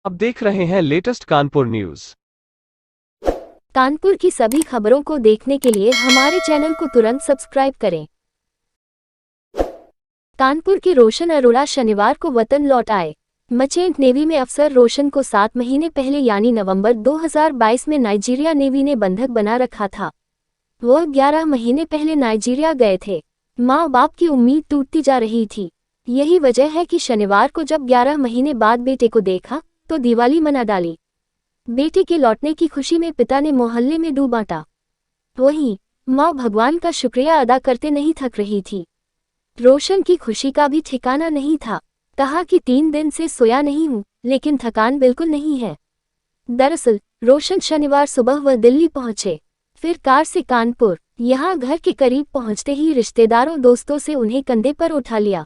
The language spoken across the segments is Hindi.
आप देख रहे हैं लेटेस्ट कानपुर न्यूज। कानपुर की सभी खबरों को देखने के लिए हमारे चैनल को तुरंत सब्सक्राइब करें। कानपुर के रोशन अरोड़ा शनिवार को वतन लौट आए। मर्चेंट नेवी में अफसर रोशन को 7 महीने पहले यानी नवंबर 2022 में नाइजीरिया नेवी ने बंधक बना रखा था। वह 11 महीने पहले नाइजीरिया गए थे। माँ बाप की उम्मीद टूटती जा रही थी। यही वजह है कि शनिवार को जब 11 महीने बाद बेटे को देखा तो दिवाली मना डाली। बेटे के लौटने की खुशी में पिता ने मोहल्ले में दूध बांटा। वहीं माँ भगवान का शुक्रिया अदा करते नहीं थक रही थी। रोशन की खुशी का भी ठिकाना नहीं था। कहा कि 3 दिन से सोया नहीं हूँ, लेकिन थकान बिल्कुल नहीं है। दरअसल रोशन शनिवार सुबह वह दिल्ली पहुंचे, फिर कार से कानपुर। यहाँ घर के करीब पहुंचते ही रिश्तेदारों दोस्तों से उन्हें कंधे पर उठा लिया।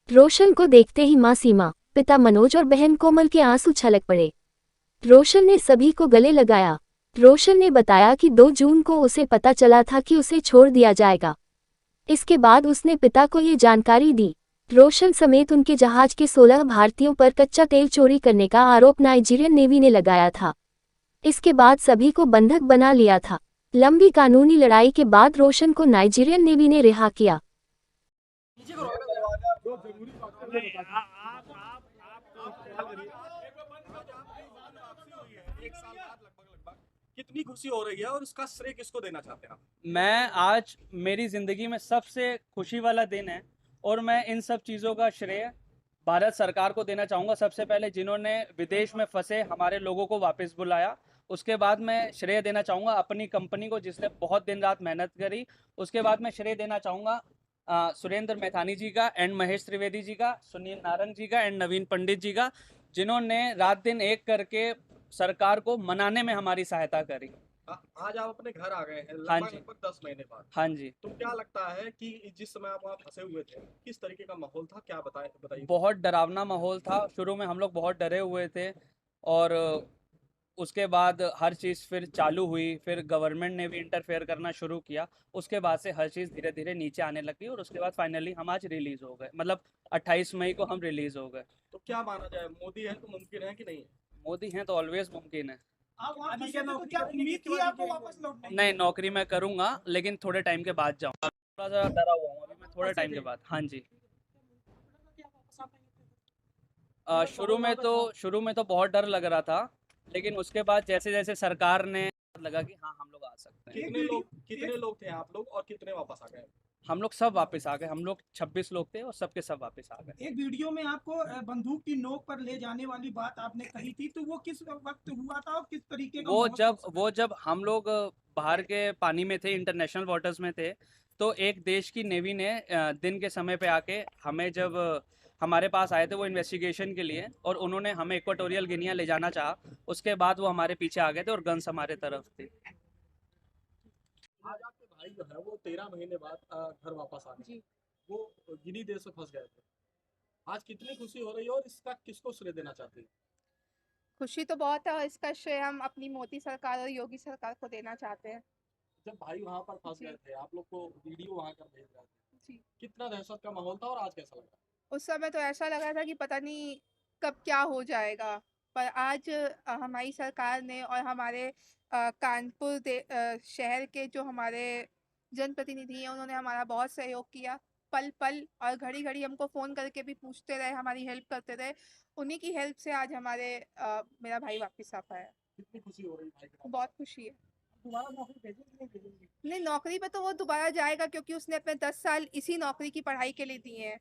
रोशन को देखते ही माँ सीमा, पिता मनोज और बहन कोमल के आंसू छलक पड़े। रोशन ने सभी को गले लगाया। रोशन ने बताया कि 2 जून को उसे पता चला था कि उसे छोड़ दिया जाएगा। इसके बाद उसने पिता को ये जानकारी दी। रोशन समेत उनके जहाज के 16 भारतीयों पर कच्चा तेल चोरी करने का आरोप नाइजीरियन नेवी ने लगाया था। इसके बाद सभी को बंधक बना लिया था। लंबी कानूनी लड़ाई के बाद रोशन को नाइजीरियन नेवी ने रिहा किया। कितनी खुशी हो रही है और इसका श्रेय किसको देना चाहते हैं आप? मैं आज मेरी ज़िंदगी में सबसे खुशी वाला दिन है और मैं इन सब चीज़ों का श्रेय भारत सरकार को देना चाहूँगा। सबसे पहले जिन्होंने विदेश में फंसे हमारे लोगों को वापस बुलाया। उसके बाद मैं श्रेय देना चाहूँगा अपनी कंपनी को जिसने बहुत दिन रात मेहनत करी। उसके बाद मैं श्रेय देना चाहूँगा सुरेंद्र मैथानी जी का एंड महेश त्रिवेदी जी का, सुनील नारंग जी का एंड नवीन पंडित जी का, जिन्होंने रात दिन एक करके सरकार को मनाने में हमारी सहायता करी। आज आप अपने घर आ गए हैं हाँ लगभग जी। लगभग 10 महीने बाद। हाँ जी। तो क्या लगता है कि जिस समय आप वहाँ फंसे हुए थे किस तरीके का माहौल था, क्या बताइए। बहुत डरावना माहौल था। शुरू में हम लोग बहुत डरे हुए थे और उसके बाद हर चीज़ फिर चालू हुई। फिर गवर्नमेंट ने भी इंटरफेयर करना शुरू किया। उसके बाद से हर चीज़ धीरे धीरे नीचे आने लगी और उसके बाद फाइनली हम आज रिलीज़ हो गए। मतलब 28 मई को हम रिलीज़ हो गए। तो क्या माना जाए, मोदी है तो मुमकिन है कि नहीं? मोदी हैं तो ऑलवेज मुमकिन है। आप वहाँ फंसे थे तो क्या उम्मीद थी आपको वापस लौटने की? नहीं, नौकरी मैं करूँगा लेकिन थोड़े टाइम के बाद जाऊँगा। थोड़ा सा डरा हुआ हूँ अभी मैं, थोड़े टाइम के बाद। हाँ जी। शुरू में तो बहुत डर लग रहा था, लेकिन उसके बाद जैसे जैसे सरकार ने लगा कि हाँ हम लोग आ सकते हैं। कितने लोग थे आप लोग और कितने वापस आ गए? हम लोग सब वापस आ गए। हम लोग 26 लोग थे और सबके सब वापस आ गए। एक वीडियो में आपको बंदूक की नोक पर ले जाने वाली बात आपने कही थी, तो वो किस वक्त हुआ था और किस तरीके का वो जब हम लोग बाहर के पानी में थे, इंटरनेशनल वाटर्स में थे, तो एक देश की नेवी ने दिन के समय पे आके हमें जब हमारे पास आए थे वो इन्वेस्टिगेशन के लिए, और उन्होंने हमें इक्वाटोरियल गिनिया ले जाना चाहा। उसके बाद वो हमारे पीछे आ गए थे और गन्स हमारे तरफ थी। आज आपके भाई जो है वो 13 महीने बाद घर वापस आ गए। वो गिनी देश में फंस गए थे। आज कितनी खुशी हो रही है और इसका किसको श्रेय देना चाहते हैं? खुशी तो बहुत है और इसका श्रेय हम अपनी मोदी सरकार और योगी सरकार को देना चाहते हैं। जब भाई वहाँ पर फंस गए थे, आप लोग को वीडियो वहाँ कर भेज रहे थे, जी। कितना दहशत का माहौल था और आज कैसा लग रहा उस समय तो ऐसा लगा था कि पता नहीं कब क्या हो जाएगा, पर आज हमारी सरकार ने और हमारे कानपुर शहर के जो हमारे जनप्रतिनिधि हैं उन्होंने हमारा बहुत सहयोग किया। पल पल और घड़ी घड़ी हमको फ़ोन करके भी पूछते रहे, हमारी हेल्प करते रहे। उन्हीं की हेल्प से आज मेरा भाई वापस आ पाया। कितनी खुशी हो रही है भाई को? बहुत खुशी है। दोबारा नौकरी भेजेंगे नहीं भेजेंगे? नहीं, नौकरी पे तो वो दोबारा जाएगा क्योंकि उसने अपने 10 साल इसी नौकरी की पढ़ाई के लिए दिए हैं।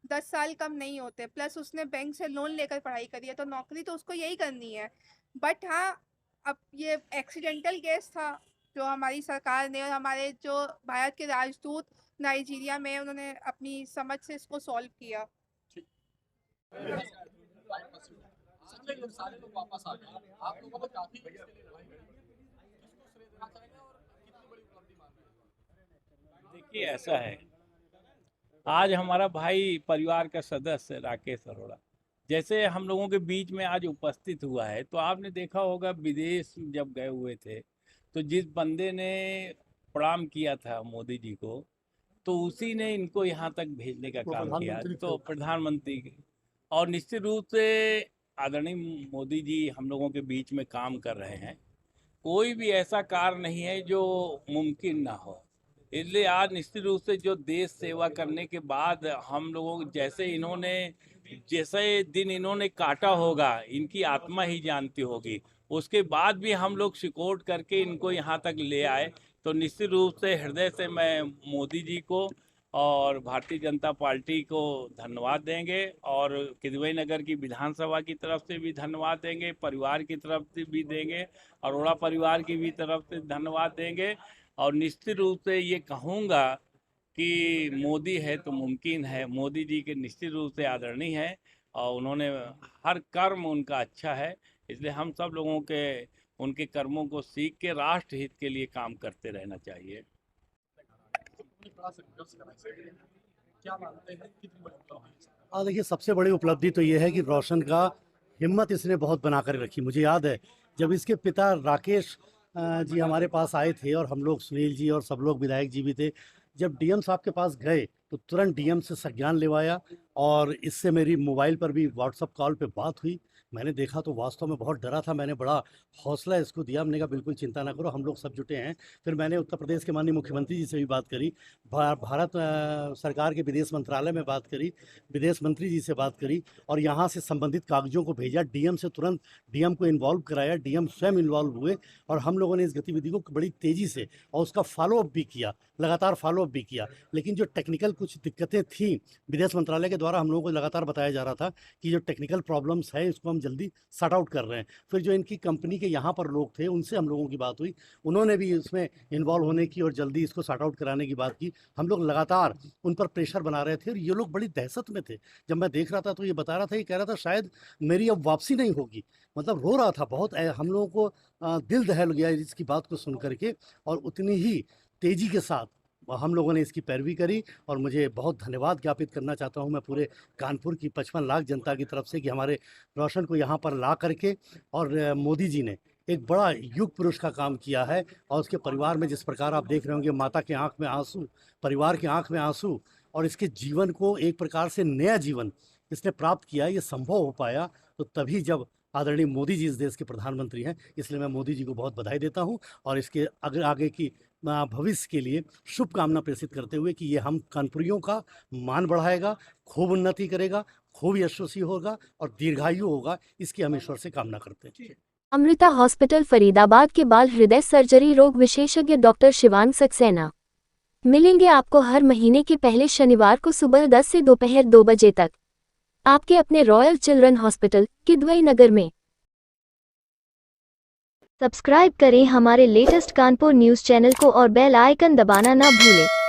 10 साल कम नहीं होते, प्लस उसने बैंक से लोन लेकर पढ़ाई करी है, तो नौकरी तो उसको यही करनी है। बट हाँ, अब ये एक्सीडेंटल केस था जो हमारी सरकार ने और हमारे जो भारत के राजदूत नाइजीरिया में उन्होंने अपनी समझ से इसको सॉल्व किया। सारे लोग वापस आ गए। आप लोगों ने काफी इसके लिए लड़ाई लड़ी। किसको श्रेय देना चाहेंगे और कितनी बड़ी उपलब्धि मान रहे हैं? देखिए ऐसा है, आज हमारा भाई परिवार का सदस्य राकेश अरोड़ा जैसे हम लोगों के बीच में आज उपस्थित हुआ है, तो आपने देखा होगा विदेश जब गए हुए थे तो जिस बंदे ने प्रणाम किया था मोदी जी को, तो उसी ने इनको यहाँ तक भेजने का काम किया, तो प्रधानमंत्री। और निश्चित रूप से आदरणीय मोदी जी हम लोगों के बीच में काम कर रहे हैं। कोई भी ऐसा कार्य नहीं है जो मुमकिन ना हो, इसलिए आज निश्चित रूप से जो देश सेवा करने के बाद हम लोगों जैसे दिन इन्होंने काटा होगा, इनकी आत्मा ही जानती होगी। उसके बाद भी हम लोग सपोर्ट करके इनको यहाँ तक ले आए, तो निश्चित रूप से हृदय से मैं मोदी जी को और भारतीय जनता पार्टी को धन्यवाद देंगे, और किदवई नगर की विधानसभा की तरफ से भी धन्यवाद देंगे, परिवार की तरफ से भी देंगे, अरोड़ा परिवार की भी तरफ से धन्यवाद देंगे। और निश्चित रूप से ये कहूँगा कि मोदी है तो मुमकिन है। मोदी जी के निश्चित रूप से आदरणीय है और उन्होंने हर कर्म उनका अच्छा है, इसलिए हम सब लोगों के उनके कर्मों को सीख के राष्ट्र हित के लिए काम करते रहना चाहिए। बड़ा संघर्ष करा है, क्या मानते हैं कितनी बड़ी उपलब्धि है? हाँ, देखिए सबसे बड़ी उपलब्धि तो ये है कि रोशन का हिम्मत इसने बहुत बना कर रखी। मुझे याद है जब इसके पिता राकेश जी हमारे पास आए थे, और हम लोग सुनील जी और सब लोग विधायक जी भी थे, जब डीएम साहब के पास गए तो तुरंत डीएम से संज्ञान लेवाया, और इससे मेरी मोबाइल पर भी व्हाट्सअप कॉल पे बात हुई। मैंने देखा तो वास्तव में बहुत डरा था, मैंने बड़ा हौसला इसको दिया, हमने कहा बिल्कुल चिंता ना करो, हम लोग सब जुटे हैं। फिर मैंने उत्तर प्रदेश के माननीय मुख्यमंत्री जी से भी बात करी, भारत सरकार के विदेश मंत्रालय में बात करी, विदेश मंत्री जी से बात करी, और यहाँ से संबंधित कागजों को भेजा डीएम से, तुरंत डीएम को इन्वॉल्व कराया, डीएम स्वयं इन्वॉल्व हुए, और हम लोगों ने इस गतिविधि को बड़ी तेज़ी से और उसका फॉलोअप भी किया, लगातार फॉलोअप भी किया। लेकिन जो टेक्निकल कुछ दिक्कतें थीं, विदेश मंत्रालय के द्वारा हम लोगों को लगातार बताया जा रहा था कि जो टेक्निकल प्रॉब्लम्स है इसको हम जल्दी सॉर्ट आउट कर रहे हैं। फिर जो इनकी कंपनी के यहाँ पर लोग थे उनसे हम लोगों की बात हुई, उन्होंने भी इसमें इन्वॉल्व होने की और जल्दी इसको सॉर्ट आउट कराने की बात की। हम लोग लगातार उन पर प्रेशर बना रहे थे, और ये लोग बड़ी दहशत में थे। जब मैं देख रहा था तो ये बता रहा था, ये कह रहा था शायद मेरी अब वापसी नहीं होगी, मतलब रो रहा था बहुत। हम लोगों को दिल दहल गया इसकी बात को सुन करके, और उतनी ही तेज़ी के साथ हम लोगों ने इसकी पैरवी करी। और मुझे बहुत धन्यवाद ज्ञापित करना चाहता हूं मैं पूरे कानपुर की 55 लाख जनता की तरफ से कि हमारे रोशन को यहाँ पर ला करके, और मोदी जी ने एक बड़ा युग पुरुष का काम किया है। और उसके परिवार में जिस प्रकार आप देख रहे होंगे, माता के आंख में आंसू, परिवार के आंख में आंसू, और इसके जीवन को एक प्रकार से नया जीवन इसने प्राप्त किया। ये संभव हो पाया तो तभी जब आदरणीय मोदी जी इस देश के प्रधानमंत्री हैं। इसलिए मैं मोदी जी को बहुत बधाई देता हूं, और इसके आगे की भविष्य के लिए शुभकामना प्रेषित करते हुए कि ये हम कानपुरियों का मान बढ़ाएगा, खूब उन्नति करेगा, खूब यशस्वी होगा और दीर्घायु होगा, इसकी हम ईश्वर से कामना करते हैं। अमृता हॉस्पिटल फरीदाबाद के बाल हृदय सर्जरी रोग विशेषज्ञ डॉक्टर शिवांग सक्सेना मिलेंगे आपको हर महीने के पहले शनिवार को सुबह 10 से दोपहर 2 बजे तक आपके अपने रॉयल चिल्ड्रन हॉस्पिटल किदवई नगर में। सब्सक्राइब करें हमारे लेटेस्ट कानपुर न्यूज़ चैनल को और बेल आइकन दबाना ना भूलें।